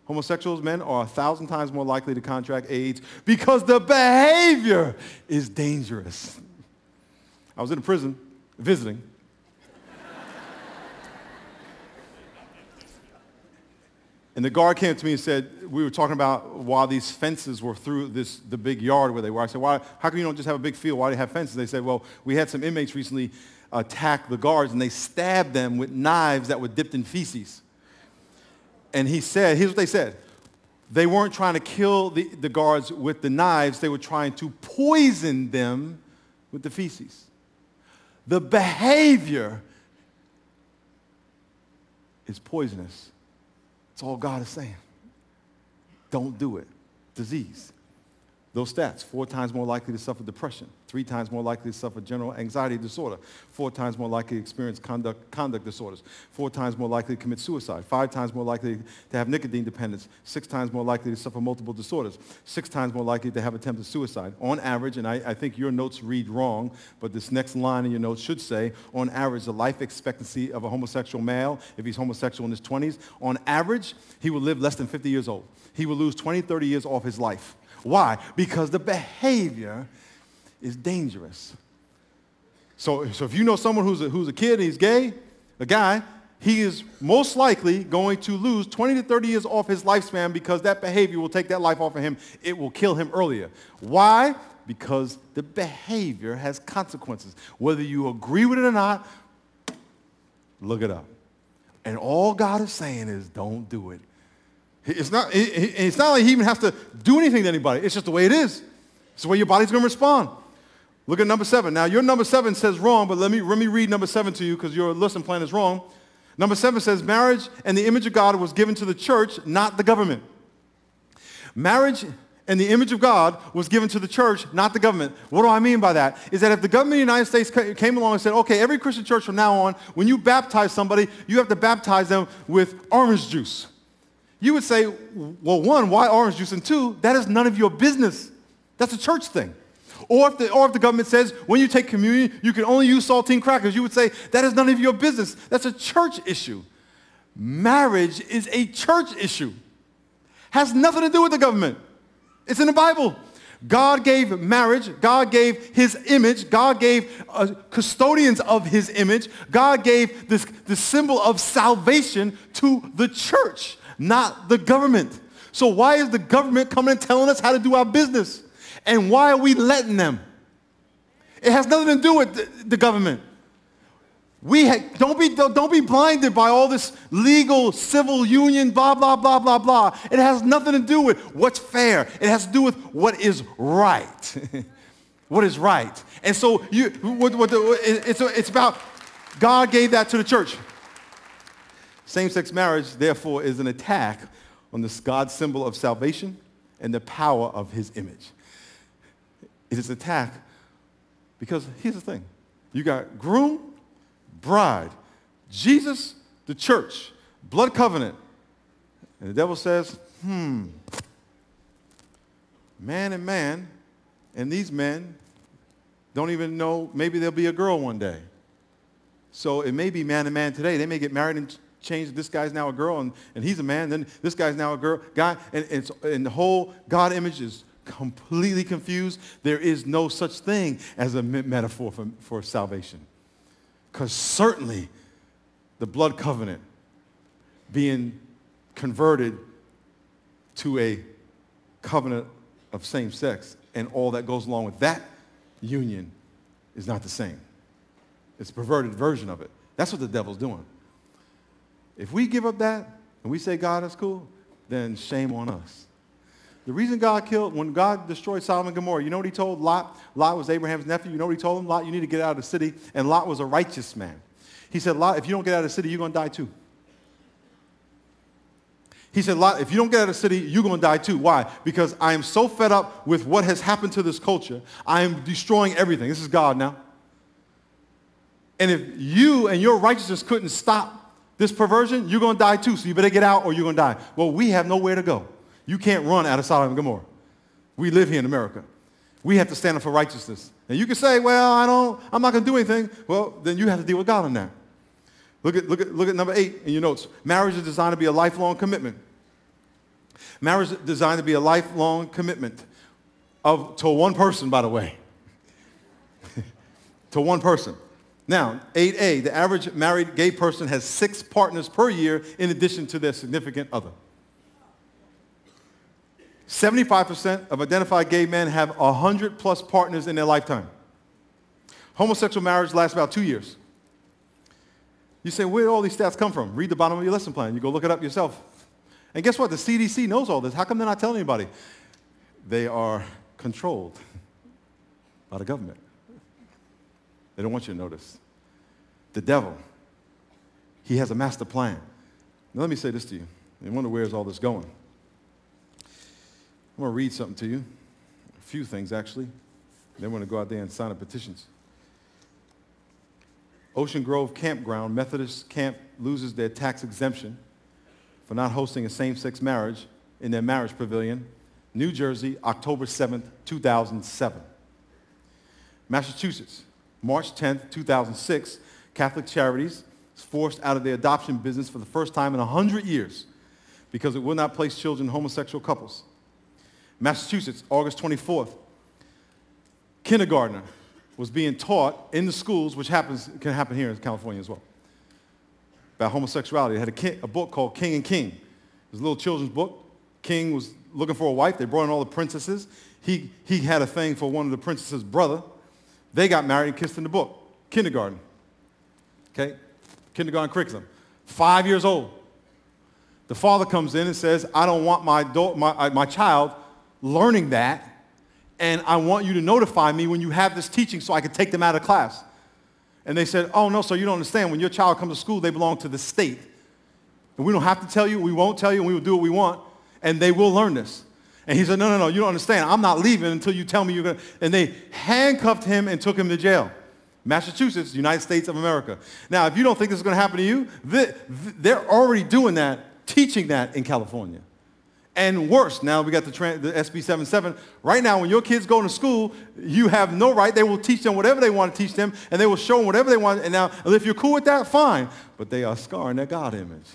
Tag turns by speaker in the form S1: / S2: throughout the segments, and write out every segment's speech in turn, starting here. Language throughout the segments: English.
S1: Homosexuals, men, are 1,000 times more likely to contract AIDS because the behavior is dangerous. I was in a prison visiting. And the guard came to me and said, we were talking about why these fences were through the big yard where they were. I said, how come you don't just have a big field? Why do you have fences? They said, well, we had some inmates recently attack the guards, and they stabbed them with knives that were dipped in feces. And he said, here's what they said. They weren't trying to kill the guards with the knives. They were trying to poison them with the feces. The behavior is poisonous. That's all God is saying. Don't do it. Disease. Those stats, 4 times more likely to suffer depression, 3 times more likely to suffer general anxiety disorder, 4 times more likely to experience conduct disorders, 4 times more likely to commit suicide, 5 times more likely to have nicotine dependence, 6 times more likely to suffer multiple disorders, 6 times more likely to have attempted suicide. On average, and I think your notes read wrong, but this next line in your notes should say, on average, the life expectancy of a homosexual male, if he's homosexual in his 20s, on average, he will live less than 50 years old. He will lose 20, 30 years off his life. Why? Because the behavior is dangerous. So if you know someone who's a kid and he's gay, a guy, he is most likely going to lose 20 to 30 years off his lifespan because that behavior will take that life off of him. It will kill him earlier. Why? Because the behavior has consequences. Whether you agree with it or not, look it up. And all God is saying is don't do it. It's not like he even has to do anything to anybody. It's just the way it is. It's the way your body's going to respond. Look at number 7. Now, your number 7 says wrong, but let me read number 7 to you because your lesson plan is wrong. Number 7 says marriage and the image of God was given to the church, not the government. Marriage and the image of God was given to the church, not the government. What do I mean by that? Is that if the government of the United States came along and said, okay, every Christian church from now on, when you baptize somebody, you have to baptize them with orange juice. You would say, well, 1, why orange juice? And 2, that is none of your business. That's a church thing. Or if the government says, when you take communion, you can only use saltine crackers, you would say, that is none of your business. That's a church issue. Marriage is a church issue. Has nothing to do with the government. It's in the Bible. God gave marriage. God gave his image. God gave custodians of his image. God gave the symbol of salvation to the church, not the government. So why is the government coming and telling us how to do our business? And why are we letting them? It has nothing to do with the government. Don't be blinded by all this legal, civil union, blah, blah, blah, blah, blah. It has nothing to do with what's fair. It has to do with what is right. What is right. And so it's about God gave that to the church. Same-sex marriage, therefore, is an attack on this God's symbol of salvation and the power of his image. It is an attack because here's the thing. You got groom, bride, Jesus, the church, blood covenant. And the devil says, man and man, and these men don't even know, maybe there'll be a girl one day. So it may be man and man today. They may get married and change. This guy's now a girl, and he's a man. Then this guy's now a guy. And the whole God image is completely confused. There is no such thing as a metaphor for salvation. Because certainly the blood covenant being converted to a covenant of same sex and all that goes along with that union is not the same. It's a perverted version of it. That's what the devil's doing. If we give up that and we say, God, that's cool, then shame on us. The reason when God destroyed Sodom and Gomorrah, you know what he told Lot? Lot was Abraham's nephew. You know what he told him? Lot, you need to get out of the city. And Lot was a righteous man. He said, Lot, if you don't get out of the city, you're going to die too. He said, Lot, if you don't get out of the city, you're going to die too. Why? Because I am so fed up with what has happened to this culture. I am destroying everything. This is God now. And if you and your righteousness couldn't stop this perversion, you're going to die too. So you better get out or you're going to die. Well, we have nowhere to go. You can't run out of Sodom and Gomorrah. We live here in America. We have to stand up for righteousness. And you can say, well, I'm not going to do anything. Well, then you have to deal with God on that. Look at number 8 in your notes. Marriage is designed to be a lifelong commitment. Marriage is designed to be a lifelong commitment to one person, by the way. To one person. Now, 8A, the average married gay person has 6 partners per year in addition to their significant other. 75% of identified gay men have 100-plus partners in their lifetime. Homosexual marriage lasts about 2 years. You say, where do all these stats come from? Read the bottom of your lesson plan. You go look it up yourself. And guess what? The CDC knows all this. How come they're not telling anybody? They are controlled by the government. They don't want you to notice. The devil, he has a master plan. Now let me say this to you. You wonder where is all this going. I'm going to read something to you. A few things, actually. Then we're going to go out there and sign up petitions. Ocean Grove Campground Methodist Camp loses their tax exemption for not hosting a same-sex marriage in their marriage pavilion. New Jersey, October 7th, 2007. Massachusetts, March 10th, 2006, Catholic Charities is forced out of their adoption business for the first time in 100 years because it will not place children in homosexual couples. Massachusetts, August 24th, kindergartner was being taught in the schools, which can happen here in California as well, about homosexuality. They had a book called King and King. It was a little children's book. King was looking for a wife. They brought in all the princesses. He had a thing for one of the princesses' brother. They got married and kissed in the book. Kindergarten. Okay? Kindergarten curriculum. 5 years old. The father comes in and says, I don't want my child learning that, and I want you to notify me when you have this teaching so I can take them out of class. And they said, oh, no, sir, you don't understand. When your child comes to school, they belong to the state. And we don't have to tell you, we won't tell you, and we will do what we want, and they will learn this. And he said, no, you don't understand. I'm not leaving until you tell me you're going to. And they handcuffed him and took him to jail. Massachusetts, United States of America. Now, if you don't think this is going to happen to you, they're already doing that, teaching that in California. And worse, now we got the SB 77. Right now, when your kids go to school, you have no right. They will teach them whatever they want to teach them, and they will show them whatever they want. And now, if you're cool with that, fine. But they are scarring their God image.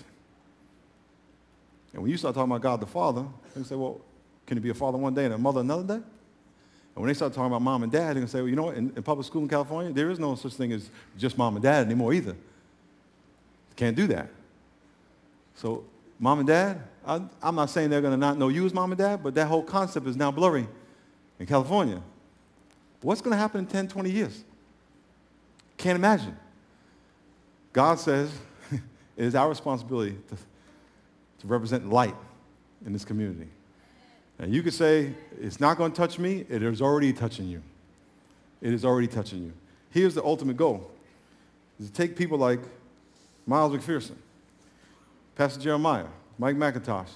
S1: And when you start talking about God the Father, they say, well, can he be a father one day and a mother another day? And when they start talking about mom and dad, they're going to say, well, you know what, in public school in California, there is no such thing as just mom and dad anymore either. Can't do that. So mom and dad, I'm not saying they're going to not know you as mom and dad, but that whole concept is now blurry in California. What's going to happen in 10, 20 years? Can't imagine. God says it is our responsibility to represent light in this community. And you could say, it's not going to touch me. It is already touching you. It is already touching you. Here's the ultimate goal, is to take people like Miles McPherson, Pastor Jeremiah, Mike McIntosh,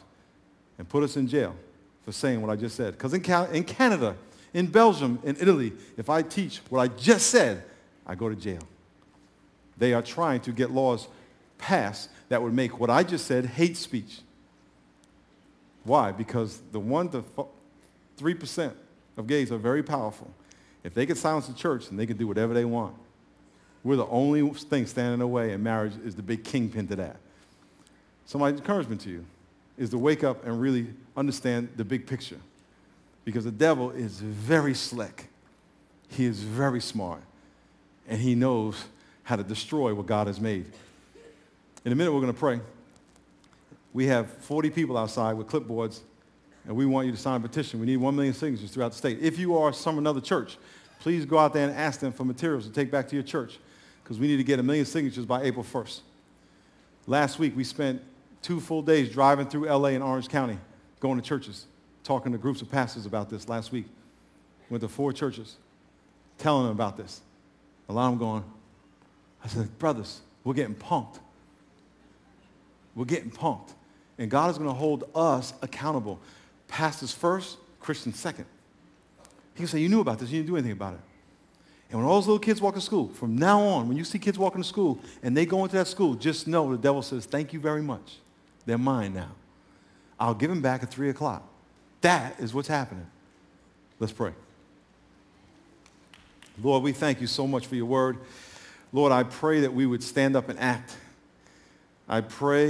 S1: and put us in jail for saying what I just said. Because in Canada, in Belgium, in Italy, if I teach what I just said, I go to jail. They are trying to get laws passed that would make what I just said hate speech. Why? Because the 1 to 3% of gays are very powerful. If they can silence the church, then they can do whatever they want. We're the only thing standing in the way, and marriage is the big kingpin to that. So my encouragement to you is to wake up and really understand the big picture. Because the devil is very slick. He is very smart. And he knows how to destroy what God has made. In a minute, we're going to pray. We have 40 people outside with clipboards, and we want you to sign a petition. We need 1 million signatures throughout the state. If you are from another church, please go out there and ask them for materials to take back to your church, because we need to get 1 million signatures by April 1st. Last week, we spent 2 full days driving through LA and Orange County, going to churches, talking to groups of pastors about this last week. Went to 4 churches, telling them about this. A lot of them going, I said, brothers, we're getting punked. We're getting punked. And God is going to hold us accountable. Pastors first, Christians second. He can say, you knew about this, you didn't do anything about it. And when all those little kids walk to school, from now on, when you see kids walking to school and they go into that school, just know the devil says, thank you very much. They're mine now. I'll give them back at 3 o'clock. That is what's happening. Let's pray. Lord, we thank you so much for your word. Lord, I pray that we would stand up and act. I pray